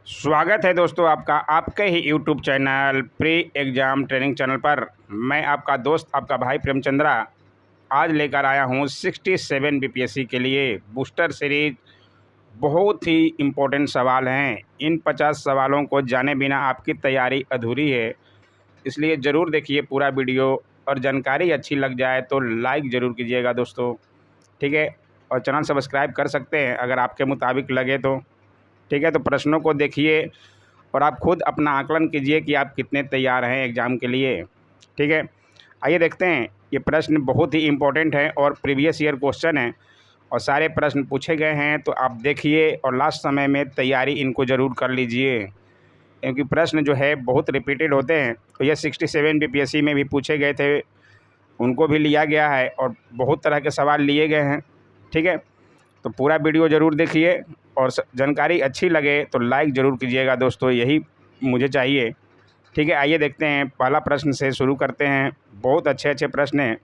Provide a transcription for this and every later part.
स्वागत है दोस्तों आपका आपके ही YouTube channel pre exam training channel पर। मैं आपका दोस्त आपका भाई प्रेमचंद्रा आज लेकर आया हूँ 67 बीपीएससी के लिए बूस्टर सीरीज। बहुत ही इम्पोर्टेंट सवाल हैं। इन 50 सवालों को जाने बिना आपकी तैयारी अधूरी है, इसलिए ज़रूर देखिए पूरा वीडियो। और जानकारी अच्छी लग जाए तो लाइक ज़रूर कीजिएगा दोस्तों, ठीक है। और चैनल सब्सक्राइब कर सकते हैं अगर आपके मुताबिक लगे तो, ठीक है। तो प्रश्नों को देखिए और आप खुद अपना आकलन कीजिए कि आप कितने तैयार हैं एग्ज़ाम के लिए, ठीक है। आइए देखते हैं। ये प्रश्न बहुत ही इम्पोर्टेंट है और प्रीवियस ईयर क्वेश्चन है और सारे प्रश्न पूछे गए हैं, तो आप देखिए और लास्ट समय में तैयारी इनको ज़रूर कर लीजिए, क्योंकि प्रश्न जो है बहुत रिपीटेड होते हैं। तो ये 67 बीपीएससी में भी पूछे गए थे, उनको भी लिया गया है और बहुत तरह के सवाल लिए गए हैं, ठीक है। तो पूरा वीडियो ज़रूर देखिए और जानकारी अच्छी लगे तो लाइक ज़रूर कीजिएगा दोस्तों, यही मुझे चाहिए, ठीक है। आइए देखते हैं, पहला प्रश्न से शुरू करते हैं। बहुत अच्छे अच्छे प्रश्न हैं।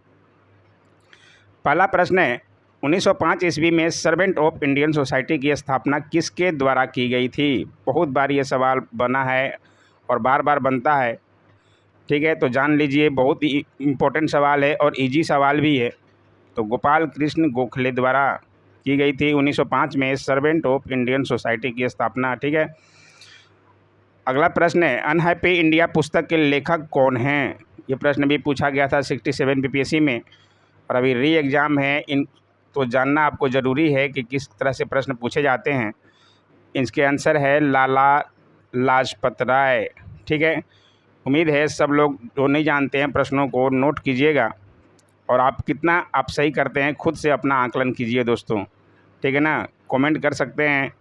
पहला प्रश्न है, 1905 ईस्वी में सर्वेंट ऑफ इंडियन सोसाइटी की स्थापना किसके द्वारा की गई थी? बहुत बार ये सवाल बना है और बार बार बनता है, ठीक है। तो जान लीजिए, बहुत ही इम्पोर्टेंट सवाल है और इजी सवाल भी है। तो गोपाल कृष्ण गोखले द्वारा की गई थी 1905 में सर्वेंट ऑफ इंडियन सोसाइटी की स्थापना, ठीक है। अगला प्रश्न है, अनहैप्पी इंडिया पुस्तक के लेखक कौन हैं? ये प्रश्न भी पूछा गया था 67 बीपीएससी में और अभी री एग्ज़ाम है। इन तो जानना आपको ज़रूरी है कि किस तरह से प्रश्न पूछे जाते हैं। इसके आंसर है लाला लाजपत राय, ठीक है। उम्मीद है सब लोग जो नहीं जानते हैं प्रश्नों को नोट कीजिएगा और आप कितना आप सही करते हैं खुद से अपना आकलन कीजिए दोस्तों, ठीक है ना। कमेंट कर सकते हैं।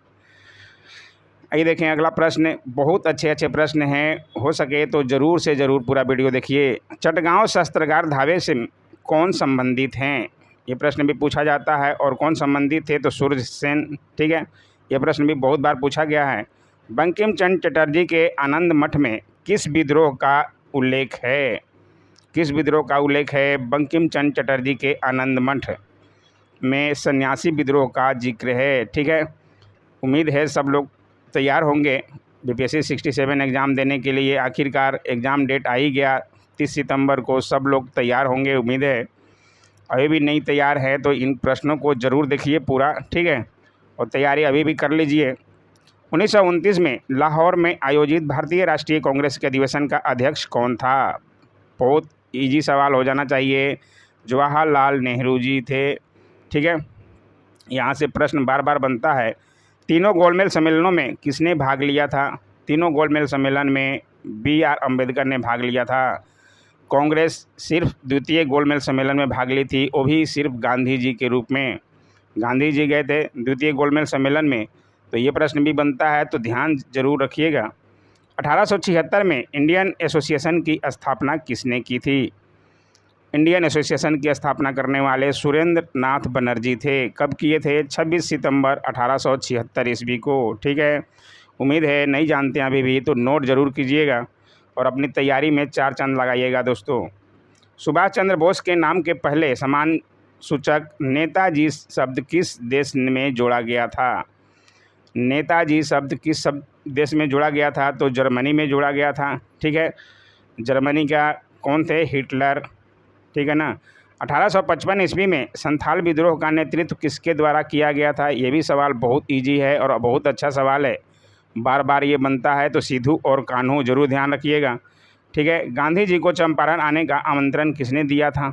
आइए देखें अगला प्रश्न। बहुत अच्छे अच्छे प्रश्न हैं, हो सके तो ज़रूर से ज़रूर पूरा वीडियो देखिए। चटगांव शस्त्रागार ढाबे से कौन संबंधित हैं? ये प्रश्न भी पूछा जाता है। और कौन संबंधित थे? तो सूर्य सेन, ठीक है। ये प्रश्न भी बहुत बार पूछा गया है। बंकिम चंद्र चटर्जी के आनंद मठ में किस विद्रोह का उल्लेख है? किस विद्रोह का उल्लेख है? बंकिम चंद्र चटर्जी के आनंद मठ में सन्यासी विद्रोह का जिक्र है, ठीक है। उम्मीद है सब लोग तैयार होंगे बीपीएससी 67 एग्ज़ाम देने के लिए। आखिरकार एग्ज़ाम डेट आ ही गया 30 सितंबर को, सब लोग तैयार होंगे उम्मीद है। अभी भी नहीं तैयार है तो इन प्रश्नों को ज़रूर देखिए पूरा, ठीक है। और तैयारी अभी भी कर लीजिए। 1929 में लाहौर में आयोजित भारतीय राष्ट्रीय कांग्रेस के अधिवेशन का अध्यक्ष कौन था? बहुत इजी सवाल हो जाना चाहिए। जवाहरलाल नेहरू जी थे, ठीक है। यहाँ से प्रश्न बार बार बनता है। तीनों गोलमेज सम्मेलनों में किसने भाग लिया था? तीनों गोलमेज सम्मेलन में BR अम्बेडकर ने भाग लिया था। कांग्रेस सिर्फ द्वितीय गोलमेज सम्मेलन में भाग ली थी, वो भी सिर्फ गांधी जी के रूप में। गांधी जी गए थे द्वितीय गोलमेज सम्मेलन में। तो ये प्रश्न भी बनता है, तो ध्यान जरूर रखिएगा। 1876 में इंडियन एसोसिएशन की स्थापना किसने की थी? इंडियन एसोसिएशन की स्थापना करने वाले सुरेंद्र नाथ बनर्जी थे। कब किए थे? 26 सितंबर 1876 ईस्वी को, ठीक है। उम्मीद है नहीं जानते हैं अभी भी तो नोट ज़रूर कीजिएगा और अपनी तैयारी में 4 चांद लगाइएगा दोस्तों। सुभाष चंद्र बोस के नाम के पहले सम्मान सूचक नेताजी शब्द किस देश में जोड़ा गया था? नेताजी शब्द किस देश में जोड़ा गया था? तो जर्मनी में जोड़ा गया था, ठीक है। जर्मनी का कौन थे? हिटलर, ठीक है ना। 1855 ईस्वी में संथाल विद्रोह का नेतृत्व किसके द्वारा किया गया था? ये भी सवाल बहुत इजी है और बहुत अच्छा सवाल है, बार बार ये बनता है। तो सिद्धू और कान्हू जरूर ध्यान रखिएगा, ठीक है। गांधी जी को चंपारण आने का आमंत्रण किसने दिया था?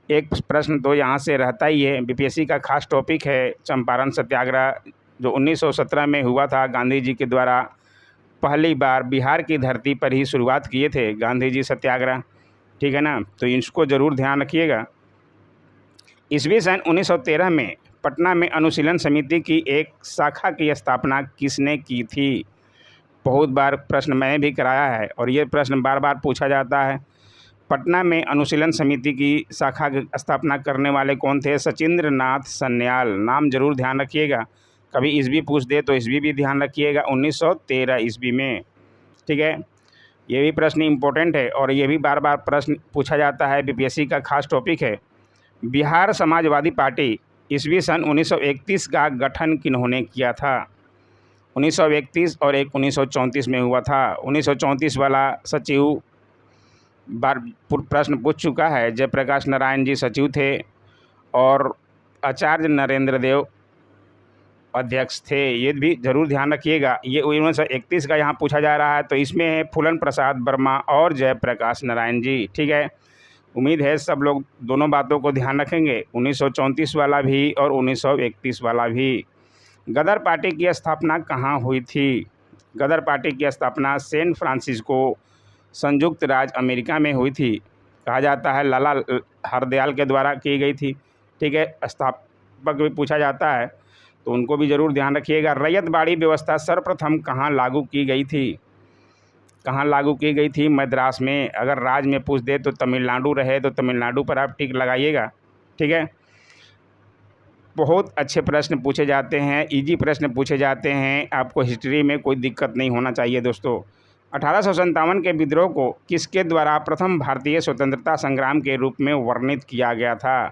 एक प्रश्न तो यहाँ से रहता ही है। बीपीएससी का खास टॉपिक है चंपारण सत्याग्रह, जो 1917 में हुआ था। गांधी जी के द्वारा पहली बार बिहार की धरती पर ही शुरुआत किए थे गांधी जी सत्याग्रह, ठीक है ना। तो इसको ज़रूर ध्यान रखिएगा। ईस्वी सन 1913 में पटना में अनुशीलन समिति की एक शाखा की स्थापना किसने की थी? बहुत बार प्रश्न मैंने भी कराया है और ये प्रश्न बार बार पूछा जाता है। पटना में अनुशीलन समिति की शाखा की स्थापना करने वाले कौन थे? सचिंद्र नाथ सन्याल। नाम जरूर ध्यान रखिएगा, कभी ईस्वी पूछ दे तो ईस्वी भी ध्यान रखिएगा। 1913 ईस्वी में, ठीक है। ये भी प्रश्न इम्पोर्टेंट है और ये भी बार बार प्रश्न पूछा जाता है, बीपीएससी का खास टॉपिक है। बिहार समाजवादी पार्टी ईस्वी सन 1931 का गठन किन्होंने किया था? 1931 और एक 1934 में हुआ था। 1934 वाला सचिव बार प्रश्न पूछ चुका है। जयप्रकाश नारायण जी सचिव थे और आचार्य नरेंद्र देव अध्यक्ष थे। ये भी जरूर ध्यान रखिएगा। ये 1931 का यहाँ पूछा जा रहा है, तो इसमें है फूलन प्रसाद वर्मा और जयप्रकाश नारायण जी। ठीक है, उम्मीद है सब लोग दोनों बातों को ध्यान रखेंगे, 1934 वाला भी और 1931 वाला भी। गदर पार्टी की स्थापना कहाँ हुई थी? गदर पार्टी की स्थापना सैन फ्रांसिस्को, संयुक्त राज्य अमेरिका में हुई थी। कहा जाता है लाला हरदयाल के द्वारा की गई थी। ठीक है, स्थापक भी पूछा जाता है, तो उनको भी ज़रूर ध्यान रखिएगा। रैयतवाड़ी व्यवस्था सर्वप्रथम कहाँ लागू की गई थी? कहाँ लागू की गई थी? मद्रास में। अगर राज्य में पूछ दे तो तमिलनाडु रहे, तो तमिलनाडु पर आप टिक लगाइएगा। ठीक है, बहुत अच्छे प्रश्न पूछे जाते हैं, इजी प्रश्न पूछे जाते हैं, आपको हिस्ट्री में कोई दिक्कत नहीं होना चाहिए दोस्तों। 1857 के विद्रोह को किसके द्वारा प्रथम भारतीय स्वतंत्रता संग्राम के रूप में वर्णित किया गया था?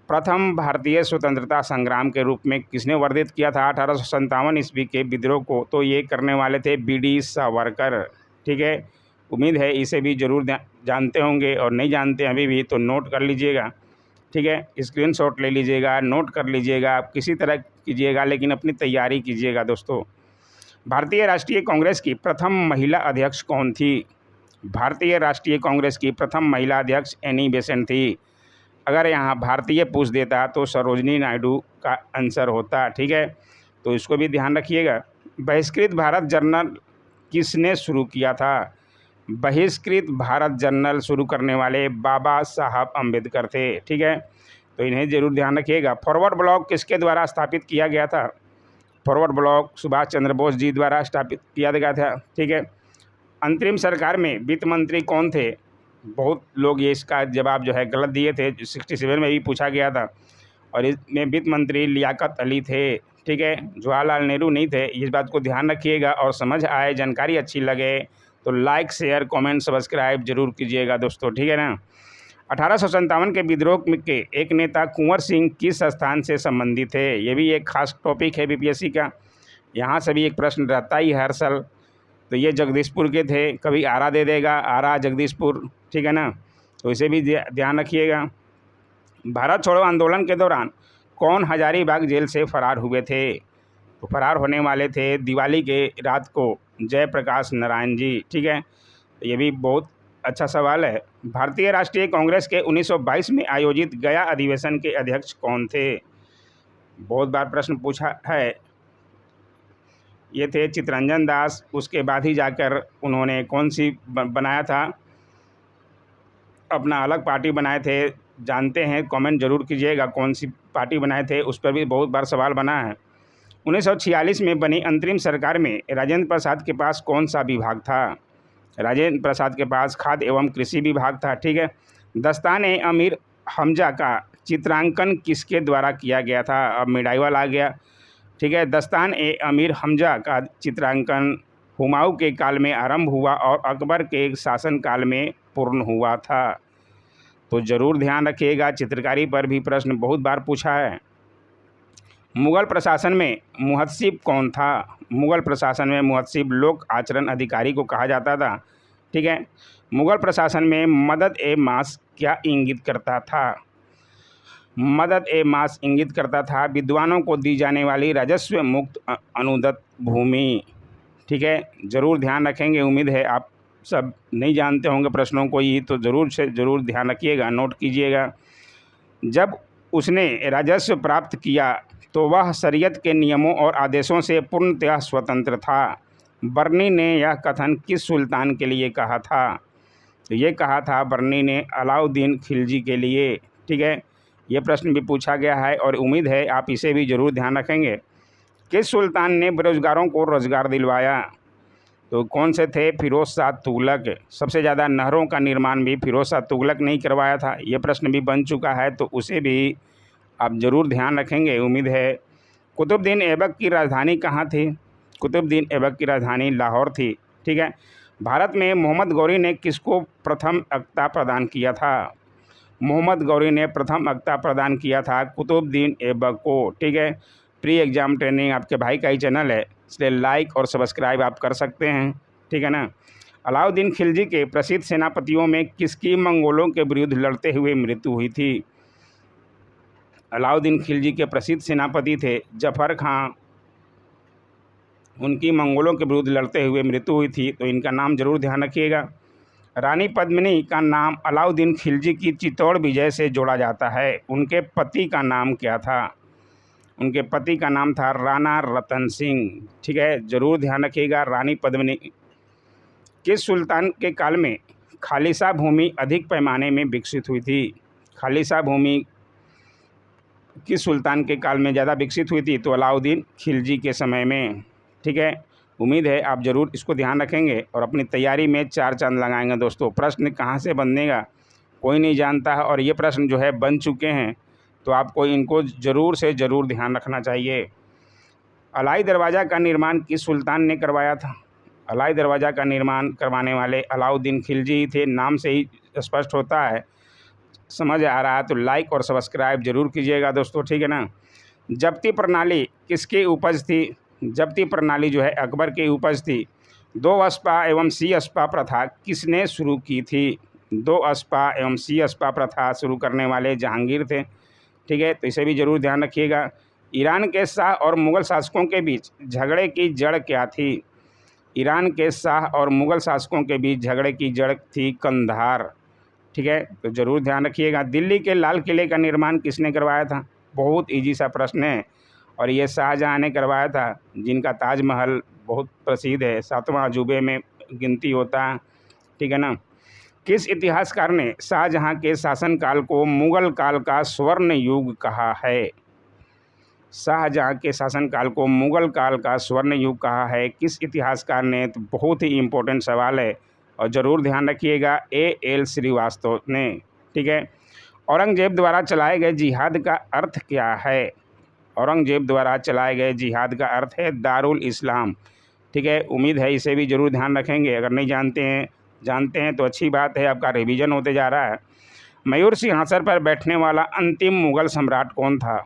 प्रथम भारतीय स्वतंत्रता संग्राम के रूप में किसने वर्णित किया था 1857 ईस्वी के विद्रोह को? तो ये करने वाले थे BD सावरकर। ठीक है, उम्मीद है इसे भी जरूर जानते होंगे, और नहीं जानते अभी भी तो नोट कर लीजिएगा। ठीक है, स्क्रीनशॉट ले लीजिएगा, नोट कर लीजिएगा, आप किसी तरह कीजिएगा, लेकिन अपनी तैयारी कीजिएगा दोस्तों। भारतीय राष्ट्रीय कांग्रेस की प्रथम महिला अध्यक्ष कौन थी? भारतीय राष्ट्रीय कांग्रेस की प्रथम महिला अध्यक्ष एनी बेसेंट थी। अगर यहाँ भारतीय पूछ देता तो सरोजनी नायडू का आंसर होता। ठीक है, तो इसको भी ध्यान रखिएगा। बहिष्कृत भारत जर्नल किसने शुरू किया था? बहिष्कृत भारत जर्नल शुरू करने वाले बाबा साहब अम्बेडकर थे। ठीक है, तो इन्हें जरूर ध्यान रखिएगा। फॉरवर्ड ब्लॉक किसके द्वारा स्थापित किया गया था? फॉरवर्ड ब्लॉक सुभाष चंद्र बोस जी द्वारा स्थापित किया गया था। ठीक है, अंतरिम सरकार में वित्त मंत्री कौन थे? बहुत लोग ये इसका जवाब जो है गलत दिए थे। 67 में भी पूछा गया था, और इसमें वित्त मंत्री लियाकत अली थे। ठीक है, जवाहरलाल नेहरू नहीं थे। इस बात को ध्यान रखिएगा, और समझ आए, जानकारी अच्छी लगे तो लाइक, शेयर, कमेंट, सब्सक्राइब जरूर कीजिएगा दोस्तों। ठीक है ना। 1857 के विद्रोह के एक नेता कुंवर सिंह किस स्थान से संबंधित थे? ये भी एक खास टॉपिक है BPSC का, यहाँ से भी एक प्रश्न रहता ही हर साल। तो ये जगदीशपुर के थे, कभी आरा दे देगा, आरा जगदीशपुर। ठीक है ना, तो इसे भी ध्यान रखिएगा। भारत छोड़ो आंदोलन के दौरान कौन हजारीबाग जेल से फरार हुए थे? तो फरार होने वाले थे दिवाली के रात को जयप्रकाश नारायण जी। ठीक है, तो ये भी बहुत अच्छा सवाल है। भारतीय राष्ट्रीय कांग्रेस के 1922 में आयोजित गया अधिवेशन के अध्यक्ष कौन थे? बहुत बार प्रश्न पूछा है। ये थे चित्तरंजन दास। उसके बाद ही जाकर उन्होंने कौन सी बनाया था, अपना अलग पार्टी बनाए थे। जानते हैं, कमेंट जरूर कीजिएगा कौन सी पार्टी बनाए थे, उस पर भी बहुत बार सवाल बना है। 1946 में बनी अंतरिम सरकार में राजेंद्र प्रसाद के पास कौन सा विभाग था? राजेंद्र प्रसाद के पास खाद्य एवं कृषि विभाग था। ठीक है, दस्तान-ए अमीर हमजा का चित्रांकन किसके द्वारा किया गया था? अब मिडाइवल आ गया। ठीक है, दस्तान-ए अमीर हमजा का चित्रांकन हुमायूं के काल में आरंभ हुआ और अकबर के शासनकाल में पूर्ण हुआ था। तो ज़रूर ध्यान रखिएगा, चित्रकारी पर भी प्रश्न बहुत बार पूछा है। मुगल प्रशासन में मुहत्सिब कौन था? मुगल प्रशासन में मुहत्सिब लोक आचरण अधिकारी को कहा जाता था। ठीक है, मुगल प्रशासन में मदद-ए-मास क्या इंगित करता था? मदद-ए-मास इंगित करता था विद्वानों को दी जाने वाली राजस्व मुक्त अनुदत्त भूमि। ठीक है, ज़रूर ध्यान रखेंगे। उम्मीद है आप सब नहीं जानते होंगे प्रश्नों को ही, तो ज़रूर से ज़रूर ध्यान रखिएगा, नोट कीजिएगा। जब उसने राजस्व प्राप्त किया तो वह शरीयत के नियमों और आदेशों से पूर्णतः स्वतंत्र था। बर्नी ने यह कथन किस सुल्तान के लिए कहा था? तो ये कहा था बर्नी ने अलाउद्दीन खिलजी के लिए। ठीक है, ये प्रश्न भी पूछा गया है, और उम्मीद है आप इसे भी ज़रूर ध्यान रखेंगे। किस सुल्तान ने बेरोजगारों को रोजगार दिलवाया? तो कौन से थे? फिरोज शाह तुगलक। सबसे ज़्यादा नहरों का निर्माण भी फिरोज शाह तुगलक ने ही करवाया था। ये प्रश्न भी बन चुका है, तो उसे भी आप ज़रूर ध्यान रखेंगे, उम्मीद है। कुतुबुद्दीन ऐबक की राजधानी कहाँ थी? कुतुबुद्दीन ऐबक की राजधानी लाहौर थी। ठीक है, भारत में मोहम्मद गौरी ने किसको प्रथम अक्ता प्रदान किया था? मोहम्मद गौरी ने प्रथम अक्ता प्रदान किया था कुतुबुद्दीन ऐबक को। ठीक है, प्री एग्ज़ाम ट्रेनिंग आपके भाई का ही चैनल है, इसलिए लाइक और सब्सक्राइब आप कर सकते हैं, ठीक है ना। अलाउद्दीन खिलजी के प्रसिद्ध सेनापतियों में किसकी मंगोलों के विरुद्ध लड़ते हुए मृत्यु हुई थी? अलाउद्दीन खिलजी के प्रसिद्ध सेनापति थे जफ़र खां, उनकी मंगोलों के विरुद्ध लड़ते हुए मृत्यु हुई थी, तो इनका नाम जरूर ध्यान रखिएगा। रानी पद्मिनी का नाम अलाउद्दीन खिलजी की चित्तौड़ विजय से जोड़ा जाता है। उनके पति का नाम क्या था? उनके पति का नाम था राणा रतन सिंह, ठीक है, जरूर ध्यान रखिएगा। रानी पद्मिनी। किस सुल्तान के काल में खालिसा भूमि अधिक पैमाने में विकसित हुई थी? खालिसा भूमि किस सुल्तान के काल में ज़्यादा विकसित हुई थी? तो अलाउद्दीन खिलजी के समय में, ठीक है। उम्मीद है आप ज़रूर इसको ध्यान रखेंगे और अपनी तैयारी में 4 चांद लगाएंगे दोस्तों। प्रश्न कहाँ से बनेगा कोई नहीं जानता है, और ये प्रश्न जो है बन चुके हैं, तो आपको इनको ज़रूर से ज़रूर ध्यान रखना चाहिए। अलाई दरवाज़ा का निर्माण किस सुल्तान ने करवाया था? अलाई दरवाज़ा का निर्माण करवाने वाले अलाउद्दीन खिलजी थे, नाम से ही स्पष्ट होता है। समझ आ रहा है तो लाइक और सब्सक्राइब जरूर कीजिएगा दोस्तों, ठीक है ना। जब्ती प्रणाली किसकी उपज थी? जब्ती प्रणाली जो है अकबर की उपज थी। 2 अस्पा एवं सी अस्पा प्रथा किसने शुरू की थी? 2 अस्पा एवं सी अस्पा प्रथा शुरू करने वाले जहांगीर थे, ठीक है, तो इसे भी जरूर ध्यान रखिएगा। ईरान के शाह और मुग़ल शासकों के बीच झगड़े की जड़ क्या थी? ईरान के शाह और मुग़ल शासकों के बीच झगड़े की जड़ थी कंधार, ठीक है, तो ज़रूर ध्यान रखिएगा। दिल्ली के लाल किले का निर्माण किसने करवाया था? बहुत इजी सा प्रश्न है, और ये शाहजहाँ ने करवाया था, जिनका ताजमहल बहुत प्रसिद्ध है, 7वां अजूबे में गिनती होता है, ठीक है ना। किस इतिहासकार ने शाहजहाँ के शासनकाल को मुग़ल काल का स्वर्ण युग कहा है? शाहजहाँ के शासनकाल को मुग़ल काल का स्वर्ण युग कहा है, किस इतिहासकार ने? तो बहुत ही इम्पोर्टेंट सवाल है और ज़रूर ध्यान रखिएगा, A.L. श्रीवास्तव ने, ठीक है। औरंगजेब द्वारा चलाए गए जिहाद का अर्थ क्या है? औरंगजेब द्वारा चलाए गए जिहाद का अर्थ है दारुल इस्लाम, ठीक है। उम्मीद है इसे भी जरूर ध्यान रखेंगे। अगर नहीं जानते हैं तो अच्छी बात है, आपका रिवीजन होते जा रहा है। मयूर सिंहासन पर बैठने वाला अंतिम मुग़ल सम्राट कौन था?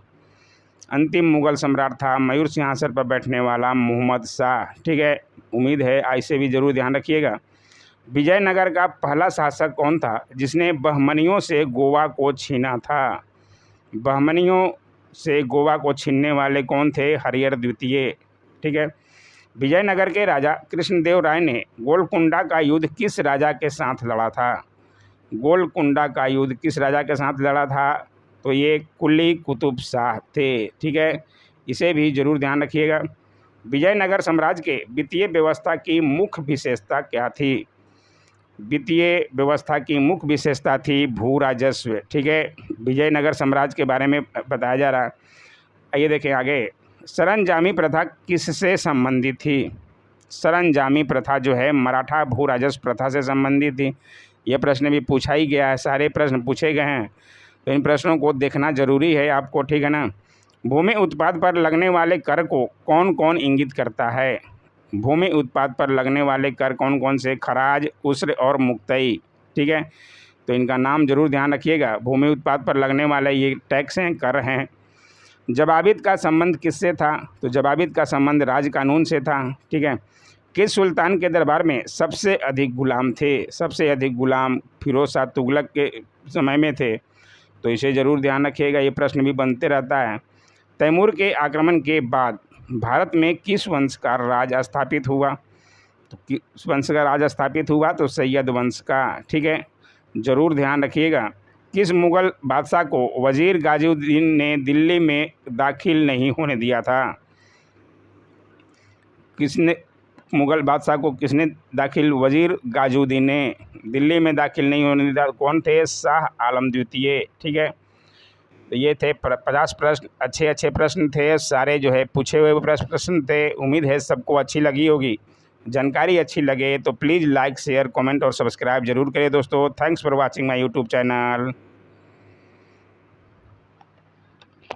अंतिम मुग़ल सम्राट था मयूर सिंहासन पर बैठने वाला मुहम्मद शाह, ठीक है। उम्मीद है इसे भी जरूर ध्यान रखिएगा। विजयनगर का पहला शासक कौन था जिसने बहमनियों से गोवा को छीना था? बहमनियों से गोवा को छीनने वाले कौन थे? हरिहर द्वितीय, ठीक है। विजयनगर के राजा कृष्णदेव राय ने गोलकुंडा का युद्ध किस राजा के साथ लड़ा था? गोलकुंडा का युद्ध किस राजा के साथ लड़ा था? तो ये कुली कुतुब शाह थे, ठीक है, इसे भी जरूर ध्यान रखिएगा। विजयनगर साम्राज्य के वित्तीय व्यवस्था की मुख्य विशेषता क्या थी? वित्तीय व्यवस्था की मुख्य विशेषता थी भू राजस्व, ठीक है। विजयनगर साम्राज्य के बारे में बताया जा रहा है। आइए देखें आगे। सरंजामी प्रथा किससे संबंधित थी? सरंजामी प्रथा जो है मराठा भू राजस्व प्रथा से संबंधित थी। यह प्रश्न भी पूछा ही गया है, सारे प्रश्न पूछे गए हैं, तो इन प्रश्नों को देखना जरूरी है आपको, ठीक है ना। भूमि उत्पाद पर लगने वाले कर को कौन कौन इंगित करता है? भूमि उत्पाद पर लगने वाले कर कौन कौन से? खराज, उस्र और मुक्तई, ठीक है, तो इनका नाम जरूर ध्यान रखिएगा। भूमि उत्पाद पर लगने वाले ये टैक्स हैं, कर हैं। जवाबित का संबंध किससे था? तो जवाबित का संबंध राज कानून से था, ठीक है। किस सुल्तान के दरबार में सबसे अधिक गुलाम थे? सबसे अधिक गुलाम फिरोज शाह तुगलक के समय में थे, तो इसे ज़रूर ध्यान रखिएगा, ये प्रश्न भी बनते रहता है। तैमूर के आक्रमण के बाद भारत में किस वंश का राज स्थापित हुआ? तो किस वंश का राज स्थापित हुआ? तो सैयद वंश का, ठीक है, ज़रूर ध्यान रखिएगा। किस मुग़ल बादशाह को वज़ीर गाज़ीउद्दीन ने दिल्ली में दाखिल नहीं होने दिया था? किसने मुग़ल बादशाह को किसने दाखिल? वज़ीर गाज़ीउद्दीन ने दिल्ली में दाखिल नहीं होने दिया। कौन थे? शाह आलम द्वितीय, ठीक है। तो ये थे 50 प्रश्न, अच्छे प्रश्न थे, सारे जो है पूछे हुए प्रश्न थे। उम्मीद है सबको अच्छी लगी होगी। जानकारी अच्छी लगे तो प्लीज़ लाइक, शेयर, कमेंट और सब्सक्राइब जरूर करें दोस्तों। Thanks for watching my YouTube channel.